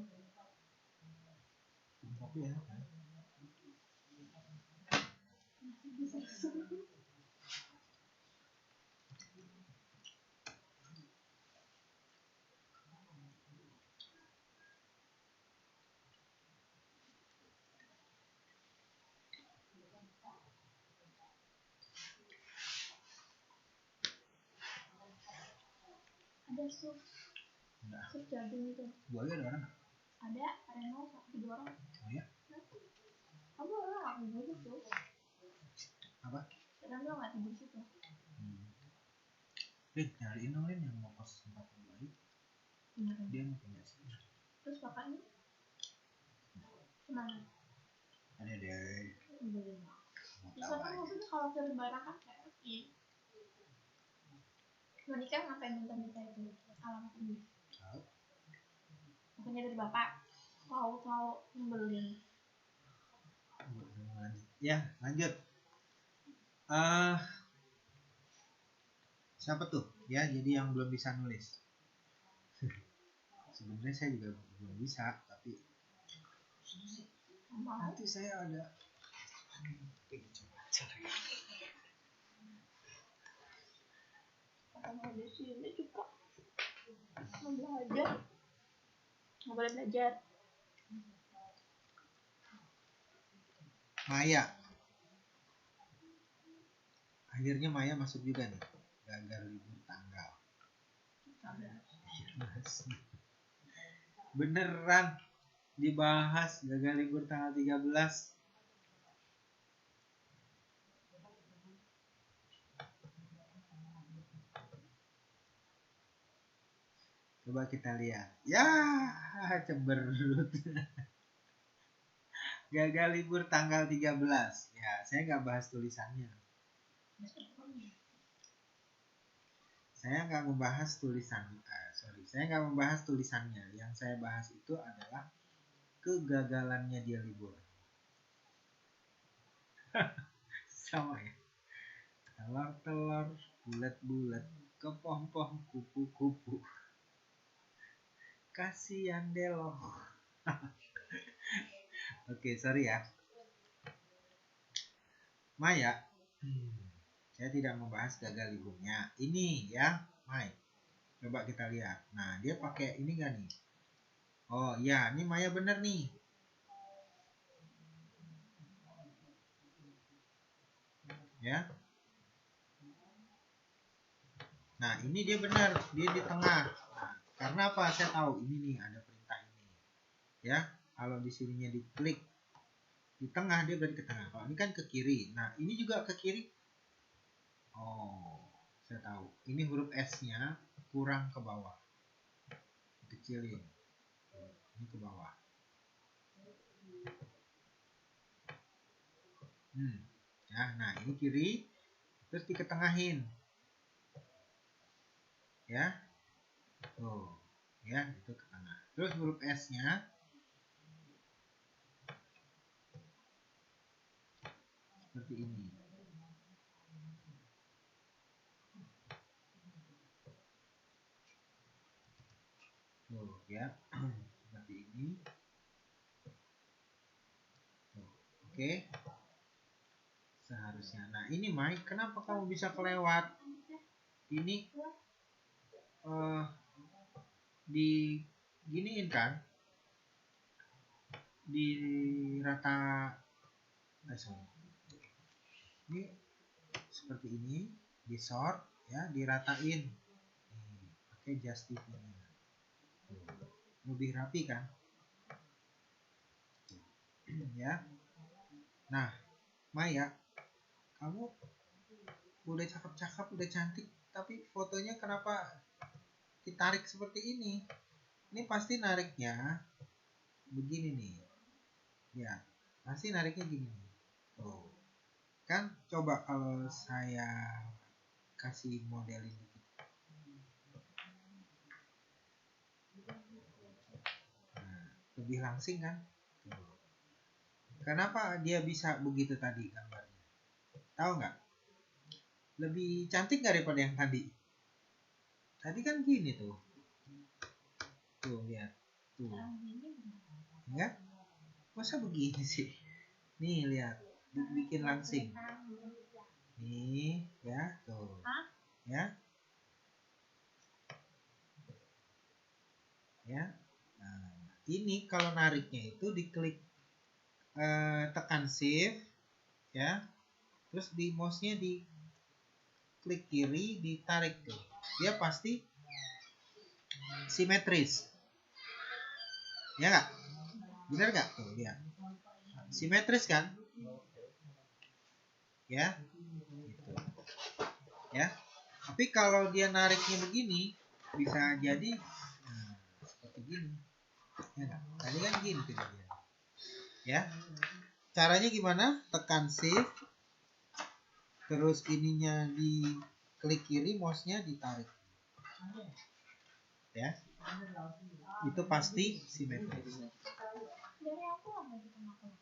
Tapi enak kan? Ada sup. Enggak. Sup jagung itu. Gua ada orang nggak? Ada mau 3 orang. Oh ya? Kamu orang nggak tidur situ? Apa? Kadang lo nggak tidur situ. Nyariin dong yang mau kos tempat yang baik. Dia mau pindah sini. Terus bapaknya? Kemana? Ada deh. Bisa kan maksudnya kalau ke lebaran kan kayak menikah ngapain minta itu alamat ini? Tahu. Bukannya dari bapak. Tahu nyebelin. Ya lanjut. Siapa tuh? Ya jadi yang belum bisa nulis. Sebenarnya saya juga belum bisa, tapi nanti saya ada. Kalau di sini juga mau belajar, nggak boleh belajar. Maya. Akhirnya Maya masuk juga nih. Gagal libur tanggal. Beneran dibahas gagal libur tanggal 13. Coba kita lihat. Ya, cemberut. Gagal libur tanggal 13. Ya, saya nggak bahas tulisannya. Saya nggak membahas tulisannya. Saya nggak membahas tulisannya. Yang saya bahas itu adalah kegagalannya dia libur. Sama ya. Telur-telur, bulat-bulat, kepompong, kupu-kupu. Kasihan Delo. Oke, sorry ya. Maya, saya tidak membahas gagal liburnya. Ini ya, Mai. Coba kita lihat. Nah, dia pakai ini gak nih? Oh iya, ini Maya bener nih. Ya. Nah, ini dia benar, dia di tengah. Nah, karena apa? Saya tahu ini nih ada perintah ini. Ya, kalau di sininya diklik di tengah dia berarti ke tengah. Kalau ini kan ke kiri. Nah, ini juga ke kiri. Oh, saya tahu. Ini huruf S-nya kurang ke bawah. Kecilin. Ini ke bawah. Ya, nah ini kiri, terus diketengahin. Ya, tuh, ya itu ke tengah. Terus huruf S-nya seperti ini. Tuh, ya, seperti ini. Tuh, oke. Seharusnya. Nah ini Mike, kenapa kamu bisa kelewat? Ini di giniin kan? Di rata, ini seperti ini, di sort, ya, diratain. Nih, pakai justify-nya. Lebih rapi kan? Ya. Nah, Maya, kamu udah cakep-cakep, udah cantik, tapi fotonya kenapa ditarik seperti ini? Ini pasti nariknya begini nih. Ya, pasti nariknya gini nih. Tuh. Kan coba kalau saya kasih modelin dikit. Nah, lebih langsing kan? Tuh. Kenapa dia bisa begitu tadi gambarnya? Tahu nggak? Lebih cantik nggak daripada yang tadi? Tadi kan gini tuh. Tuh, lihat. Tuh. Enggak? Masa begini sih? Nih, lihat. Bikin langsing. Nih, ya, tuh. Ya. Ya. Nah, ini kalau nariknya itu diklik tekan shift ya. Terus di mouse-nya di klik kiri, ditarik tuh. Dia pasti simetris. Ya nggak? Bener nggak? Tuh, lihat. Simetris kan? Ya. Gitu. Ya. Tapi kalau dia nariknya begini, bisa jadi seperti gini. Ya nggak? Tadi kan gini kejadian. Ya. Caranya gimana? Tekan shift. Terus ininya di klik kiri, mouse-nya ditarik. Ya. Itu pasti simetris. Dari aku lama di tengah-tengah.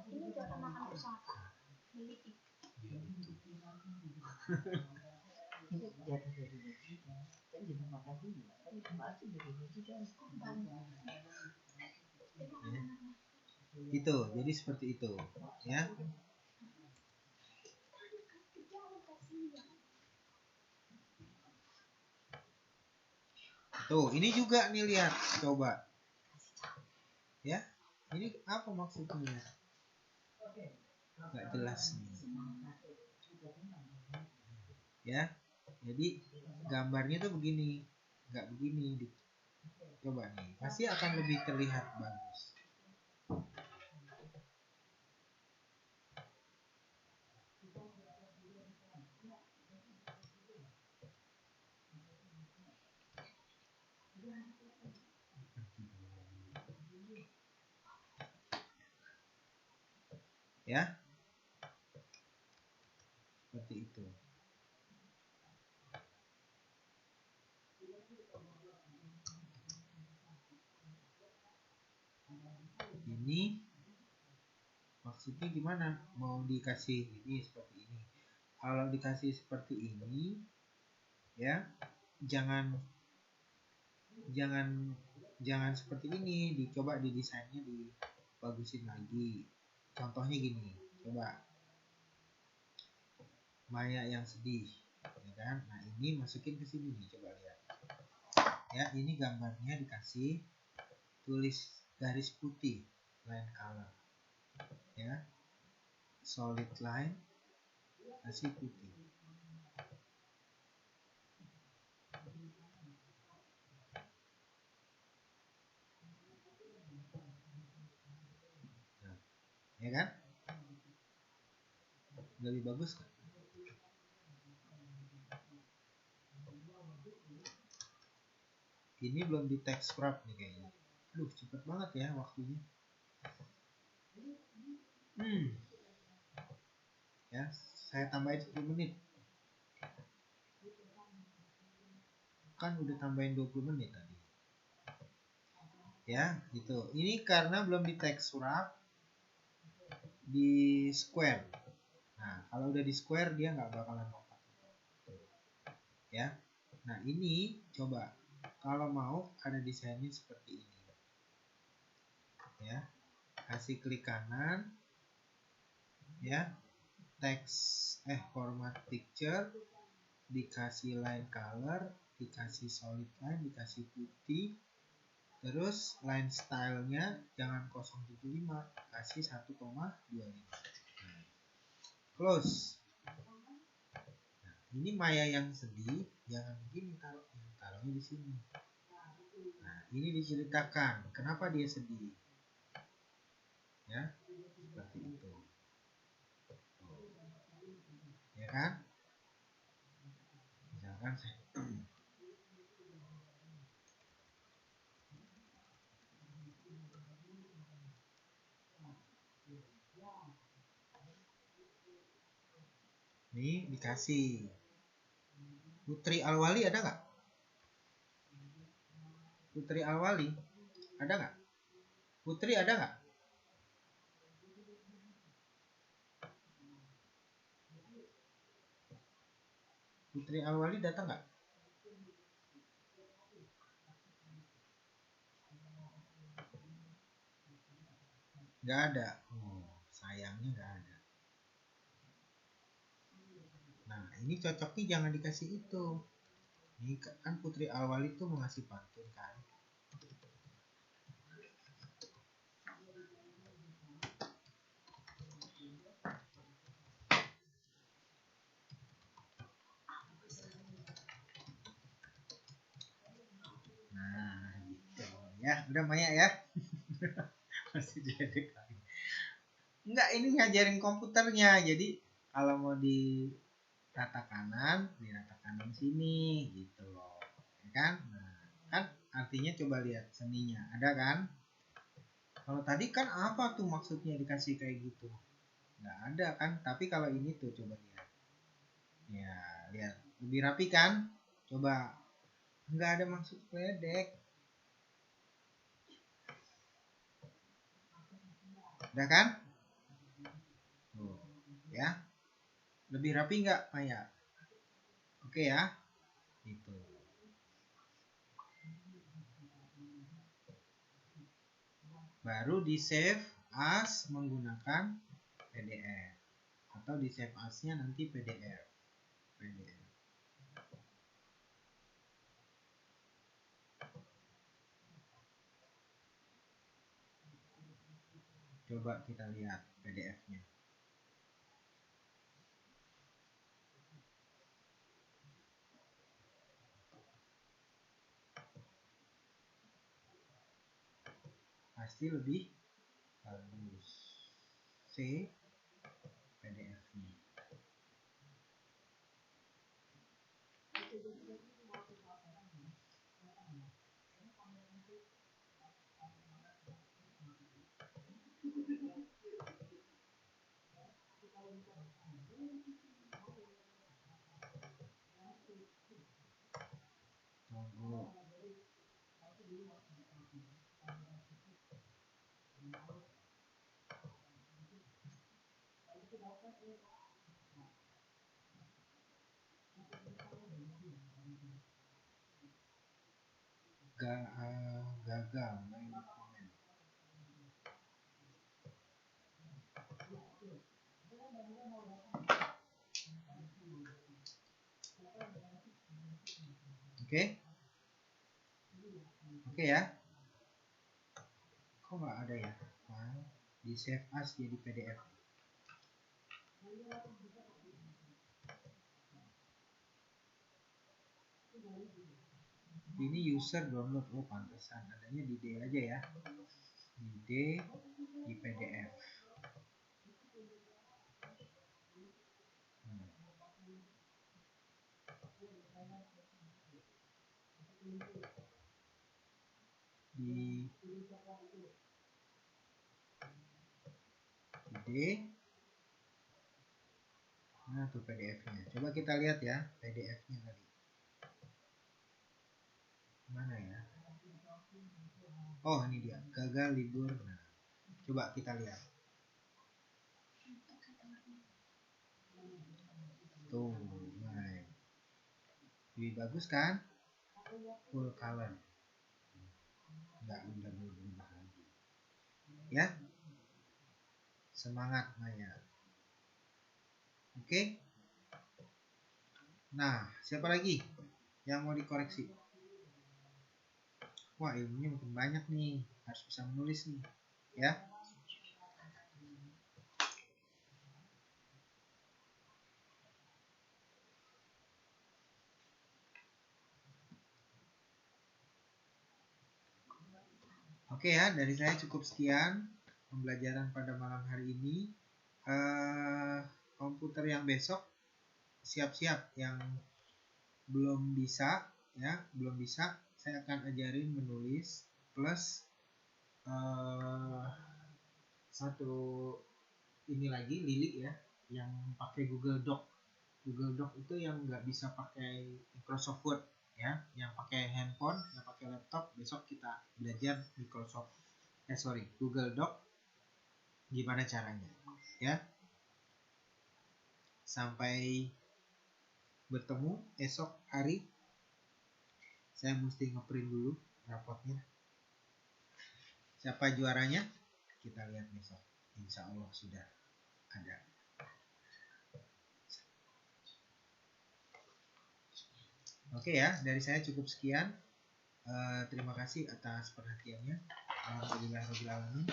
Ini udah kenakan pesawat. Miliki. Itu, jadi seperti itu, ya. Tuh, ini juga nih lihat, coba. Ya, ini apa maksudnya? Gak jelas nih. Ya, jadi gambarnya tuh begini, nggak begini. Coba nih, pasti akan lebih terlihat bagus. Ya, seperti itu. Ini maksudnya gimana? Mau dikasih ini seperti ini. Kalau dikasih seperti ini, ya, jangan seperti ini. Dicoba didesainnya dibagusin lagi. Contohnya gini, coba Maya yang sedih, ya kan? Nah ini masukin ke sini nih, coba lihat. Ya, ini gambarnya dikasih tulis garis putih, line color, ya, solid line, kasih putih. Nah, ya kan? Lebih bagus kan? Ini belum di text wrap nih kayaknya. Aduh, cepet banget ya waktunya. Ya, saya tambahin 10 menit. Kan udah tambahin 20 menit tadi. Ya, gitu. Ini karena belum di text wrap, di square. Nah, kalau udah di square dia nggak bakalan lompat. Ya. Nah, ini coba kalau mau ada desainnya seperti ini. Ya. Kasih klik kanan. Ya. Text format picture, dikasih line color, dikasih solid line, dikasih putih. Terus line stylenya jangan 075, kasih 1,25. Close. Nah, ini Maya yang sedih, jangan begini taruhnya di sini. Nah, ini diceritakan kenapa dia sedih. Ya, seperti itu. Ya kan? Misalkan saya nih dikasih Putri Alwali ada nggak? Putri Alwali ada nggak? Putri ada nggak? Putri Alwali datang nggak? Nggak ada. Oh, sayangnya nggak ada. Nah, ini cocoknya jangan dikasih itu. Ini kan Putri Alwali itu mau ngasih pantun kan. Nah, gitu. Ya, udah Maya ya. Masih jadi lagi. Enggak, ini ngajarin komputernya. Jadi kalau mau di rata kanan sini gitu loh. Ya kan? Nah, kan artinya coba lihat seninya. Ada kan? Kalau tadi kan apa tuh maksudnya dikasih kayak gitu? Nggak ada kan? Tapi kalau ini tuh coba lihat. Ya, lihat. Lebih rapi kan? Coba. Nggak ada maksud ledek. Udah kan? Tuh, ya. Lebih rapi nggak, Maya? Oke ya? Gitu. Baru di save as menggunakan PDF. Atau di save as-nya nanti PDF. Coba kita lihat PDF-nya. Pasti lebih bagus. C PDF-nya. gagal main di komen. Oke. Oke ya. Kok nggak ada ya? File di save as jadi PDF. Ini user download. Oh pantesan adanya di D aja ya. Di D di PDF. Di D. Nah tuh PDF-nya. Coba kita lihat ya PDF-nya tadi. Mana ya? Oh ini dia. Gagal libur. Nah, coba kita lihat. Tuh, nah. Lebih bagus kan? Full color. Enggak berubah lagi. Ya. Semangat Maya. Oke. Nah, siapa lagi yang mau dikoreksi? Wah, ilmunya makin banyak nih. Harus bisa menulis nih. Ya. Oke ya, dari saya cukup sekian pembelajaran pada malam hari ini. Komputer yang besok siap-siap yang belum bisa ya, belum bisa saya akan ajarin menulis plus satu ini lagi Lili ya yang pakai Google Doc. Google Doc itu yang nggak bisa pakai Microsoft Word ya, yang pakai handphone, yang pakai laptop. Besok kita belajar Google Doc gimana caranya ya. Sampai bertemu esok hari. Saya mesti ngeprint dulu rapotnya. Siapa juaranya? Kita lihat besok. Insya Allah sudah ada. Oke ya, dari saya cukup sekian. Terima kasih atas perhatiannya. Alhamdulillahirobbilalamin.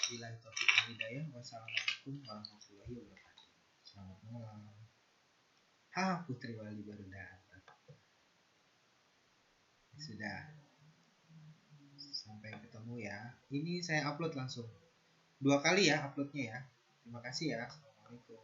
Billahi taufiq wal hidayah. Wassalamualaikum warahmatullahi wabarakatuh. Selamat malam. Putri Wali baru datang. Sudah. Sampai ketemu ya. Ini saya upload langsung. 2 kali ya uploadnya ya. Terima kasih ya. Assalamualaikum.